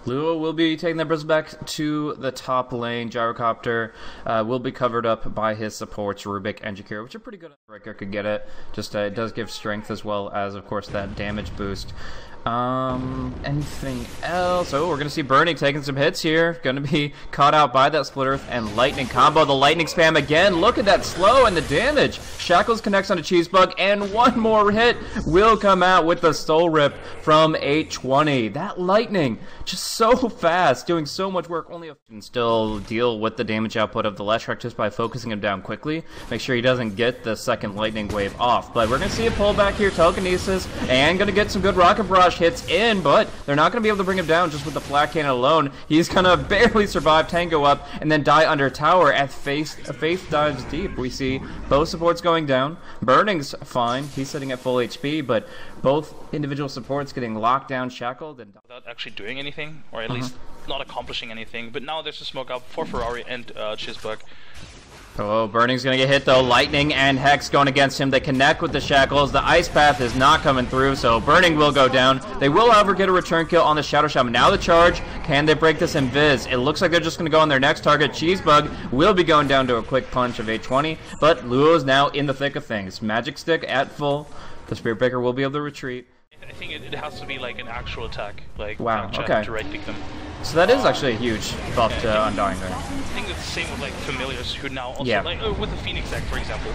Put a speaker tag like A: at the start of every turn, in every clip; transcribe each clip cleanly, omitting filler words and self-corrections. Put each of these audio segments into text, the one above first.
A: Luo will be taking the Bristleback to the top lane. Gyrocopter will be covered up by his supports, Rubick and Jakiro, which are pretty good. Breaker could get it. Just it does give strength as well as, of course, that damage boost. Anything else? Oh, we're going to see Burning taking some hits here. Going to be caught out by that Split Earth and Lightning combo. The Lightning spam again. Look at that slow and the damage. Shackles connects onto CHisbug, and one more hit will come out with the Soul Rip from 820. That Lightning just so fast, doing so much work. Only a can still deal with the damage output of the Leshrac just by focusing him down quickly. Make sure he doesn't get the second Lightning wave off. But we're going to see a pullback here, telekinesis, and going to get some good Rocket Barrage hits in, but they're not going to be able to bring him down just with the flat cannon alone. He's going to barely survive, tango up, and then die under tower as Faith dives deep. We see both supports going down. Burning's fine. He's sitting at full HP, but both individual supports getting locked down, shackled, and
B: without actually doing anything, or at least not accomplishing anything. But now there's a smoke up for Ferrari and CHisbug.
A: Oh, Burning's gonna get hit though. Lightning and Hex going against him. They connect with the shackles. The Ice Path is not coming through, so Burning will go down. They will, however, get a return kill on the Shadow Shaman. Now the charge. Can they break this Invis? It looks like they're just gonna go on their next target. CHisbug will be going down to a quick punch of 820, but Luo is now in the thick of things. Magic Stick at full. The Spirit Breaker will be able to retreat.
B: I think it has to be like an actual attack, like
A: wow, okay.
B: To right click them.
A: So that is actually a huge buff to Undying there.
B: I think it's the same with like familiars who now also like with the Phoenix deck, for example.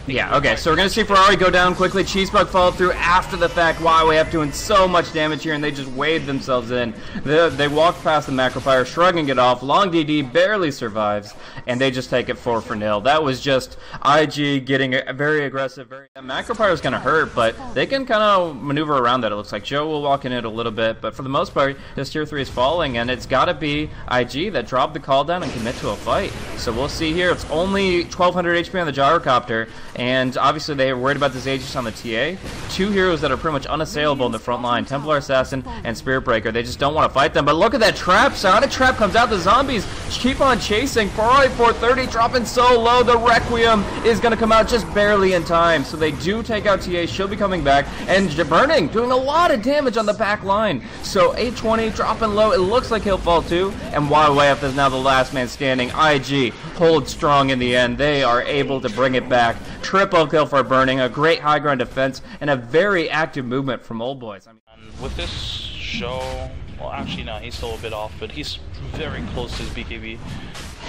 A: Yeah, okay, so we're going to see Ferrari go down quickly. CHisbug followed through after the fact. YWF doing so much damage here, and they just waved themselves in. They walked past the Macro Fire, shrugging it off. Long DD barely survives, and they just take it 4-0. That was just IG getting very aggressive. The Macro Fire is going to hurt, but they can kind of maneuver around that, it looks like. Joe will walk in it a little bit, but for the most part, this tier 3 is falling, and it's got to be IG that dropped the call down and commit to a fight. So we'll see here. It's only 1200 HP on the Gyrocopter, and obviously they are worried about this Aegis on the TA. Two heroes that are pretty much unassailable in the front line, Templar Assassin and Spirit Breaker. They just don't want to fight them. But look at that trap. Sonic Trap comes out. The zombies keep on chasing. Ferrari 430 dropping so low. The Requiem is going to come out just barely in time. So they do take out TA. She'll be coming back. And Burning doing a lot of damage on the back line. So 820 dropping low. It looks like he'll fall too. And YWF is now the last man standing. IG holds strong in the end. They are able to bring it back. Triple kill for Burning, a great high ground defense, and a very active movement from Old Boys. I mean,
B: with this show, well, actually, no, he's still a bit off, but he's very close to his BKB.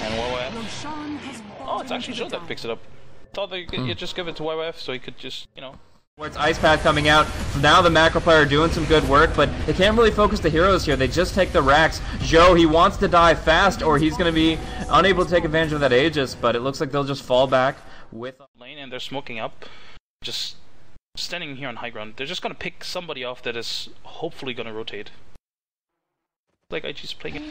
B: And YWF. Oh, it's actually Joe that picks it up. Thought they could just give it to YWF so he could just, you know.
A: It's Ice Path coming out. Now the Macro Player doing some good work, but they can't really focus the heroes here. They just take the racks. Joe, he wants to die fast, or he's going to be unable to take advantage of that Aegis, but it looks like they'll just fall back with
B: lane, and they're smoking up, just standing here on high ground. They're just gonna pick somebody off that is hopefully gonna rotate. Like IG's playing it.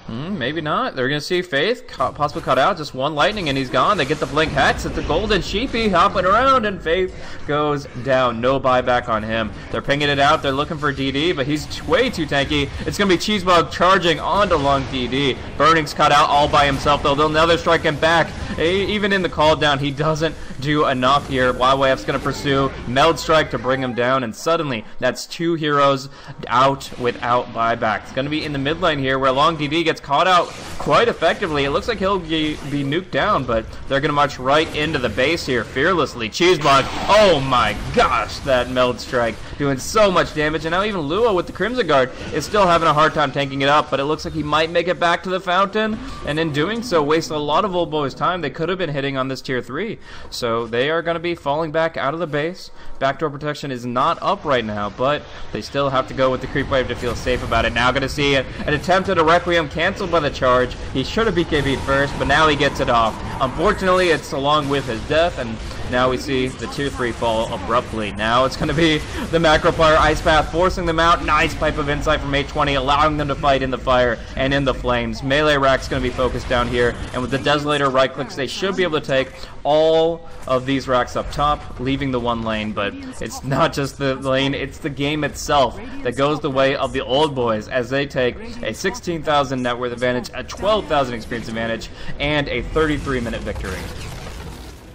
A: Maybe not. They're gonna see Faith possibly cut out. Just one lightning and he's gone. They get the blink hex. It's the golden sheepy hopping around, and Faith goes down. No buyback on him. They're pinging it out. They're looking for DD, but he's way too tanky. It's gonna be CHisbug charging onto long DD. Burning's cut out all by himself though. They'll another strike him back. Even in the call down, he doesn't do enough here. YWF's gonna pursue Meld Strike to bring him down, and suddenly that's two heroes out without buyback. It's gonna be in the mid lane here where long DD gets caught out quite effectively. It looks like he'll be nuked down, but they're going to march right into the base here fearlessly. CHisbug, oh my gosh, that Meld Strike doing so much damage, and now even Luo with the Crimson Guard is still having a hard time tanking it up, but it looks like he might make it back to the fountain, and in doing so waste a lot of Old Boys' time. They could have been hitting on this tier 3, so they are going to be falling back out of the base. Backdoor protection is not up right now, but they still have to go with the creep wave to feel safe about it. Now going to see an attempt at a Requiem canceled by the charge. He should have BKB'd first, but now he gets it off. Unfortunately, it's along with his death, and now we see the tier 3 fall abruptly. Now it's going to be the Macro Player Ice Path forcing them out. Nice Pipe of Insight from 820, allowing them to fight in the fire and in the flames. Melee Rack's going to be focused down here, and with the Desolator right clicks, they should be able to take all of these racks up top, leaving the one lane. But it's not just the lane, it's the game itself that goes the way of the Old Boys as they take a 16,000 net worth advantage, a 12,000 experience advantage, and a 33-minute victory.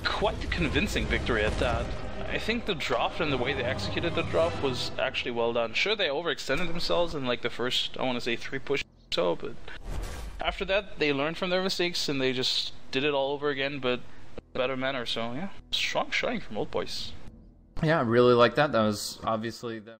B: Quite a convincing victory at that. I think the draft and the way they executed the draft was actually well done. Sure, they overextended themselves in like the first, I want to say 3 pushes or so, but after that they learned from their mistakes and they just did it all over again, but in a better manner. So yeah, strong showing from Old Boys.
A: Yeah, I really like that. That was obviously them.